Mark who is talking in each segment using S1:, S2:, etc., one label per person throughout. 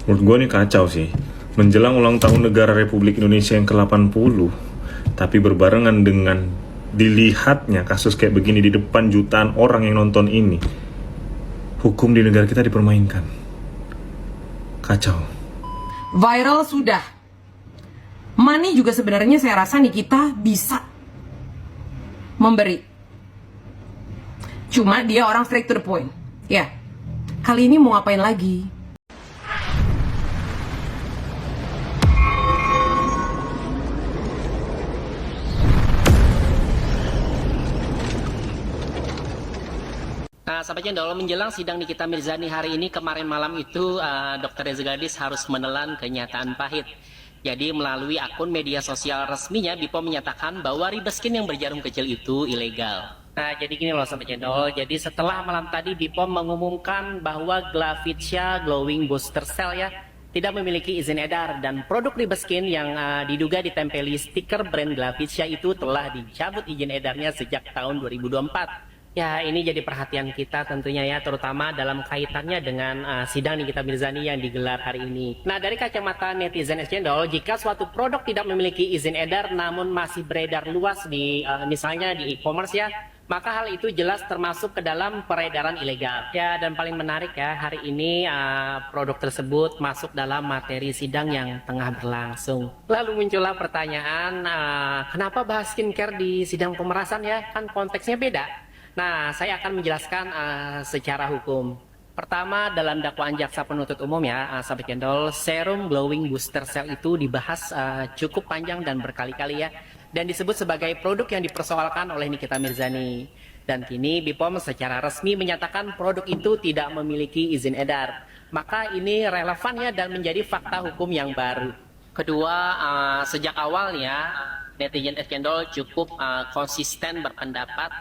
S1: Menurut gue nih kacau sih. Menjelang ulang tahun negara Republik Indonesia yang ke-80, tapi berbarengan dengan dilihatnya kasus kayak begini di depan jutaan orang yang nonton ini, hukum di negara kita dipermainkan. Kacau.
S2: Viral sudah. Money juga sebenarnya saya rasa nih kita bisa memberi. Cuma dia orang straight to the point. Ya, kali ini mau ngapain lagi?
S3: Nah, sahabat Cendol, menjelang sidang Nikita Mirzani hari ini, kemarin malam itu Dr. Reza Gladys harus menelan kenyataan pahit. Jadi melalui akun media sosial resminya, BPOM menyatakan bahwa ribeskin yang berjarum kecil itu ilegal. Nah, jadi gini loh sahabat Cendol, jadi setelah malam tadi BPOM mengumumkan bahwa Glavitia Glowing Booster Cell ya tidak memiliki izin edar, dan produk ribeskin yang diduga ditempeli stiker brand Glavitia itu telah dicabut izin edarnya sejak tahun 2024. Ya, ini jadi perhatian kita tentunya ya, terutama dalam kaitannya dengan sidang Nikita Mirzani yang digelar hari ini. Nah, dari kacamata netizen Cendol, jika suatu produk tidak memiliki izin edar namun masih beredar luas di misalnya di e-commerce ya, maka hal itu jelas termasuk ke dalam peredaran ilegal. Ya, dan paling menarik ya, hari ini produk tersebut masuk dalam materi sidang yang tengah berlangsung. Lalu muncullah pertanyaan, kenapa bahas skincare di sidang pemerasan ya? Kan konteksnya beda. Nah, saya akan menjelaskan secara hukum. Pertama, dalam dakwaan jaksa penuntut umum ya, sahabat Cendol, serum glowing booster cell itu dibahas cukup panjang dan berkali-kali ya, dan disebut sebagai produk yang dipersoalkan oleh Nikita Mirzani. Dan kini BPOM secara resmi menyatakan produk itu tidak memiliki izin edar. Maka ini relevan ya dan menjadi fakta hukum yang baru. Kedua, sejak awalnya netizen Cendol cukup konsisten berpendapat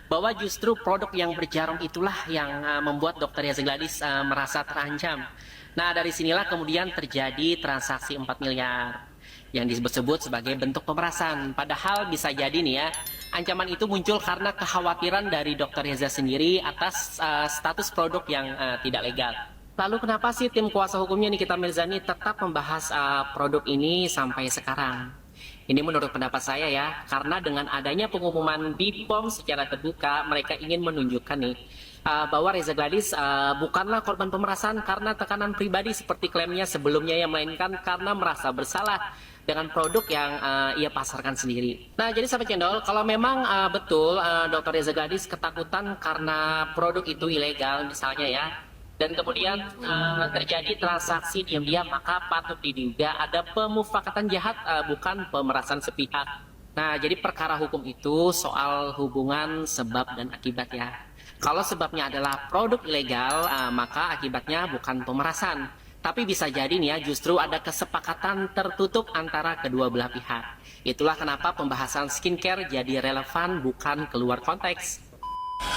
S3: bahwa justru produk yang berjarum itulah yang membuat Dr. Reza Gladys merasa terancam. Nah, dari sinilah kemudian terjadi transaksi 4 miliar yang disebut-sebut sebagai bentuk pemerasan. Padahal bisa jadi nih ya, ancaman itu muncul karena kekhawatiran dari Dr. Reza sendiri atas status produk yang tidak legal. Lalu kenapa sih tim kuasa hukumnya Nikita Mirzani tetap membahas produk ini sampai sekarang? Ini menurut pendapat saya ya, karena dengan adanya pengumuman BPOM secara terbuka, mereka ingin menunjukkan nih bahwa Reza Gladys bukanlah korban pemerasan karena tekanan pribadi seperti klaimnya sebelumnya, yang melainkan karena merasa bersalah dengan produk yang ia pasarkan sendiri. Nah, jadi sahabat Cendol, kalau memang betul Dr. Reza Gladys ketakutan karena produk itu ilegal misalnya ya, dan kemudian terjadi transaksi diam-diam, maka patut diduga ada pemufakatan jahat, bukan pemerasan sepihak. Nah, jadi perkara hukum itu soal hubungan sebab dan akibat ya. Kalau sebabnya adalah produk ilegal, maka akibatnya bukan pemerasan. Tapi bisa jadi nih ya, justru ada kesepakatan tertutup antara kedua belah pihak. Itulah kenapa pembahasan skincare jadi relevan, bukan keluar konteks.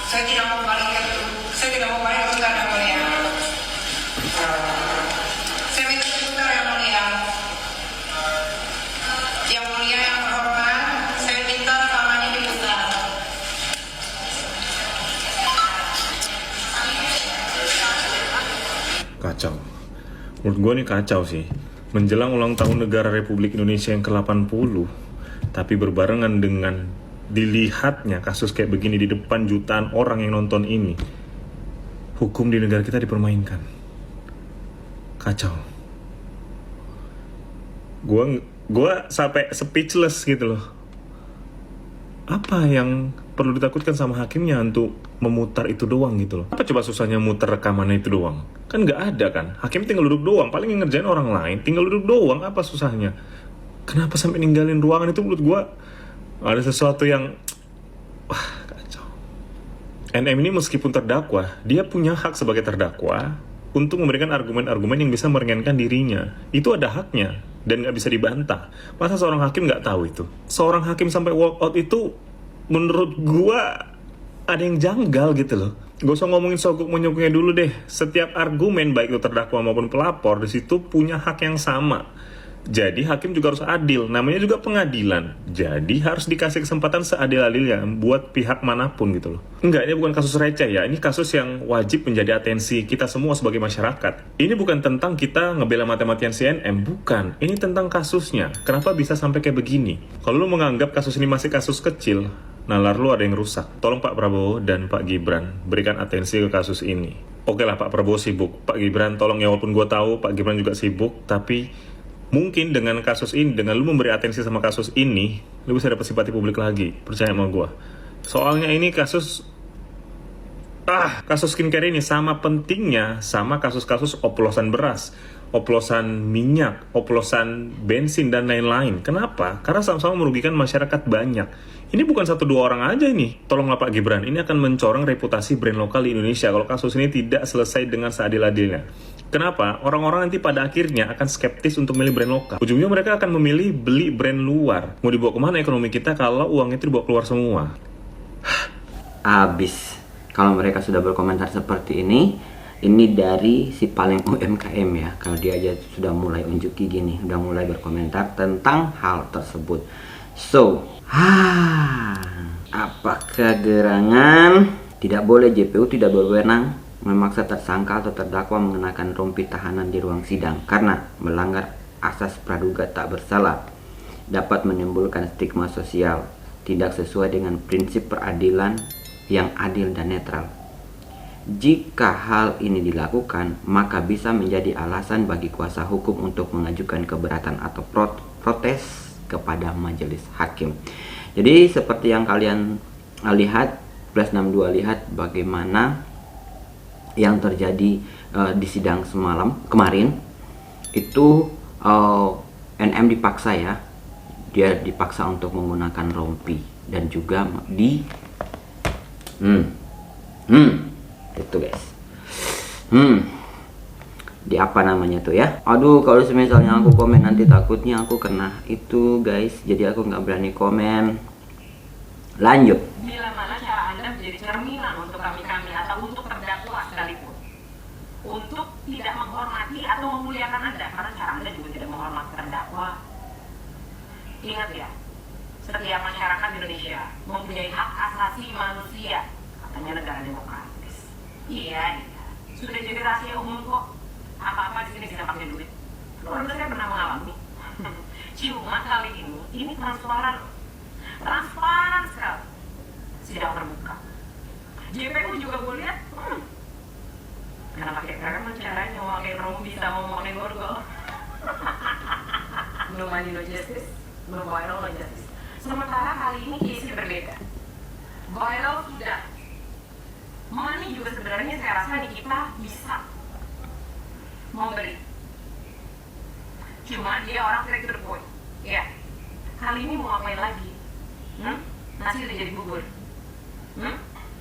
S4: Saya tidak mau balik bentar yang mulia. Saya minta bentar yang mulia. Yang mulia yang terhormat, saya minta rekamannya diputar.
S1: Kacau. Menurut gue nih kacau sih. Menjelang ulang tahun negara Republik Indonesia yang ke-80, tapi berbarengan dengan dilihatnya kasus kayak begini di depan jutaan orang yang nonton ini, hukum di negara kita dipermainkan. Kacau. Gua sampai speechless gitu loh. Apa yang perlu ditakutkan sama hakimnya untuk memutar itu doang gitu loh? Apa coba susahnya muter rekamannya itu doang? Kan nggak ada kan? Hakim tinggal duduk doang, paling yang ngerjain orang lain, tinggal duduk doang, apa susahnya? Kenapa sampai ninggalin ruangan itu? Menurut gua ada sesuatu yang kacau. NM ini meskipun terdakwa, dia punya hak sebagai terdakwa untuk memberikan argumen-argumen yang bisa meringankan dirinya. Itu ada haknya dan nggak bisa dibantah. Masa seorang hakim nggak tahu itu? Seorang hakim sampai walk out itu menurut gua ada yang janggal gitu loh. Gak usah ngomongin sogok menyogoknya dulu deh. Setiap argumen baik itu terdakwa maupun pelapor di situ punya hak yang sama. Jadi hakim juga harus adil, namanya juga pengadilan. Jadi harus dikasih kesempatan seadil-adilnya buat pihak manapun gitu loh. Enggak, ini bukan kasus receh ya, ini kasus yang wajib menjadi atensi kita semua sebagai masyarakat. Ini bukan tentang kita ngebela mati-matian CNM, bukan. Ini tentang kasusnya, kenapa bisa sampai kayak begini. Kalau lu menganggap kasus ini masih kasus kecil, nalar lu ada yang rusak. Tolong Pak Prabowo dan Pak Gibran berikan atensi ke kasus ini. Oke lah, Pak Prabowo sibuk, Pak Gibran tolong ya, walaupun gue tahu Pak Gibran juga sibuk, tapi mungkin dengan kasus ini, dengan lu memberi atensi sama kasus ini, lu bisa dapat simpati publik lagi, percaya sama gue. Soalnya ini kasus skincare ini sama pentingnya sama kasus-kasus oplosan beras, oplosan minyak, oplosan bensin, dan lain-lain. Kenapa? Karena sama-sama merugikan masyarakat banyak. Ini bukan 1-2 orang aja ini. Tolonglah Pak Gibran, ini akan mencoreng reputasi brand lokal di Indonesia kalau kasus ini tidak selesai dengan seadil-adilnya. Kenapa? Orang-orang nanti pada akhirnya akan skeptis untuk milih brand lokal. Ujungnya mereka akan memilih beli brand luar. Mau dibawa kemana ekonomi kita kalau uang itu dibawa keluar semua?
S5: Abis. Kalau mereka sudah berkomentar seperti ini dari si paling UMKM ya. Kalau dia aja sudah mulai unjuki gini, udah mulai berkomentar tentang hal tersebut. So, apakah gerangan tidak boleh, JPU tidak berwenang memaksa tersangka atau terdakwa mengenakan rompi tahanan di ruang sidang karena melanggar asas praduga tak bersalah, dapat menimbulkan stigma sosial, tidak sesuai dengan prinsip peradilan yang adil dan netral. Jika hal ini dilakukan, maka bisa menjadi alasan bagi kuasa hukum untuk mengajukan keberatan atau protes kepada majelis hakim. Jadi seperti yang kalian lihat, plus 62 lihat bagaimana yang terjadi di sidang kemarin itu, NM dipaksa ya, dia dipaksa untuk menggunakan rompi dan juga itu guys, di apa namanya tuh ya. Aduh, kalau misalnya aku komen nanti takutnya aku kena itu guys, jadi aku nggak berani komen. Lanjut.
S2: Bila mana cara Anda menjadi cerminan untuk kami-kami atau untuk terdakwa sekalipun, untuk tidak menghormati atau memuliakan Anda, karena cara Anda juga tidak menghormati terdakwa. Ingat ya, setiap masyarakat Indonesia mempunyai hak asasi manusia, katanya negara demokratis. Iya, sudah jadi rahasia umum kok. Apa-apa di sini bisa pakai duit. Keluarga saya pernah mengalami. Cuma kali ini transparan sekali. Sidang terbuka. JPU juga gue lihat, karena pakai preman caranya, mau pakai rompi sama mau pakai borgol. No money, no justice. No viral, no justice. Sementara kali ini case berbeda. Viral sudah. Money juga sebenarnya saya rasa nih kita bisa memberi. Cuma dia orang straight to the point. Ya. Kali ini mau ngapain lagi? Nasi udah jadi bubur.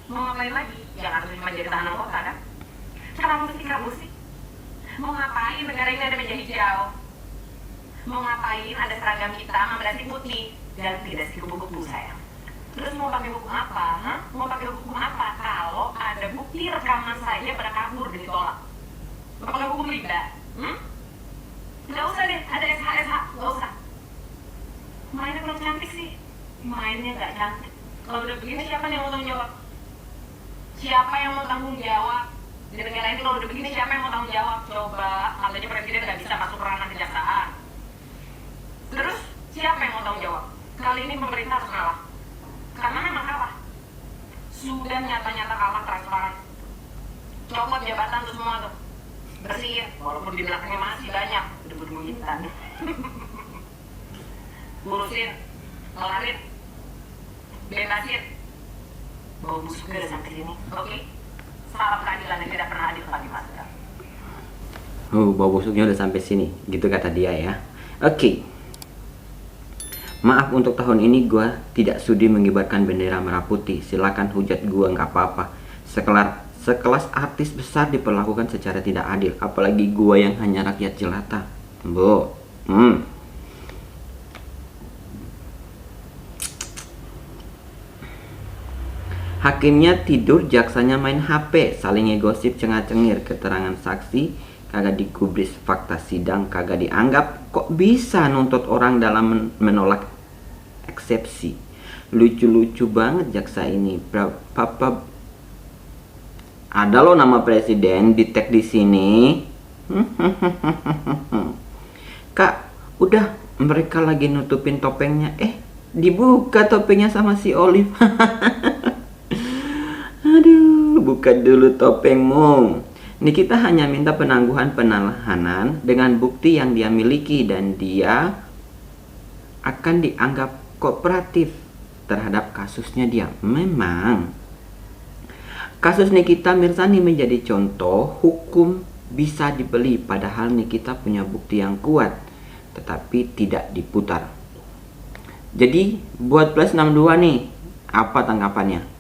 S2: Mau ngapain lagi? Ya harus cuma jadi tahanan kota kan? Kenapa mesti kabur sih? Mau ngapain negara ini ada meja hijau? Mau ngapain ada seragam hitam sama dasi putih dan tidak sih kupu-kupu sayang? Terus mau pakai hukum apa? Mau pakai hukum apa kalau ada bukti rekaman saya pada kabur dan ditolak? Mau pakai hukum rinda? Nggak usah deh, ada SH, nggak usah. Mainnya kurang cantik sih. Mainnya nggak cantik. Kalau udah begini siapa yang mau tanggung jawab? Siapa yang mau tanggung jawab? Di negara ini kalau udah begini siapa yang mau tanggung jawab? Coba, katanya presiden nggak bisa masuk ranah kejaksaan. Terus siapa yang mau tanggung jawab? Kali ini pemerintah harus kalah. Karena memang kalah. Sudah nyata-nyata kalah transparan. Copot jabatan tuh semua tuh. Bersihin, walaupun di belakangnya masih banyak debu-debu hitam. Ngurusin, ngelarin, bebasin. Bau busuknya udah sampai sini, oke? Salah keadilan yang tidak pernah adil bagi masyarakat.
S5: Bau busuknya udah sampai sini, gitu kata dia ya. Oke. Maaf untuk tahun ini gue tidak sudi mengibarkan bendera merah putih. Silakan hujat gue, nggak apa-apa. Sekelas artis besar diperlakukan secara tidak adil, apalagi gue yang hanya rakyat jelata. Hakimnya tidur, jaksanya main HP, saling ngegosip, cengah-cengir, keterangan saksi kagak digubris fakta sidang, kagak dianggap. Kok bisa nuntut orang dalam menolak eksepsi? Lucu-lucu banget jaksa ini. Berapa ada loh nama presiden di tag di sini. Kak, udah mereka lagi nutupin topengnya. Dibuka topengnya sama si Olive. Aduh, buka dulu topengmu. Nikita hanya minta penangguhan penahanan dengan bukti yang dia miliki dan dia akan dianggap kooperatif terhadap kasusnya dia. Memang kasus Nikita Mirzani menjadi contoh hukum bisa dibeli, padahal Nikita punya bukti yang kuat tetapi tidak diputar. Jadi buat plus 62 nih, apa tanggapannya?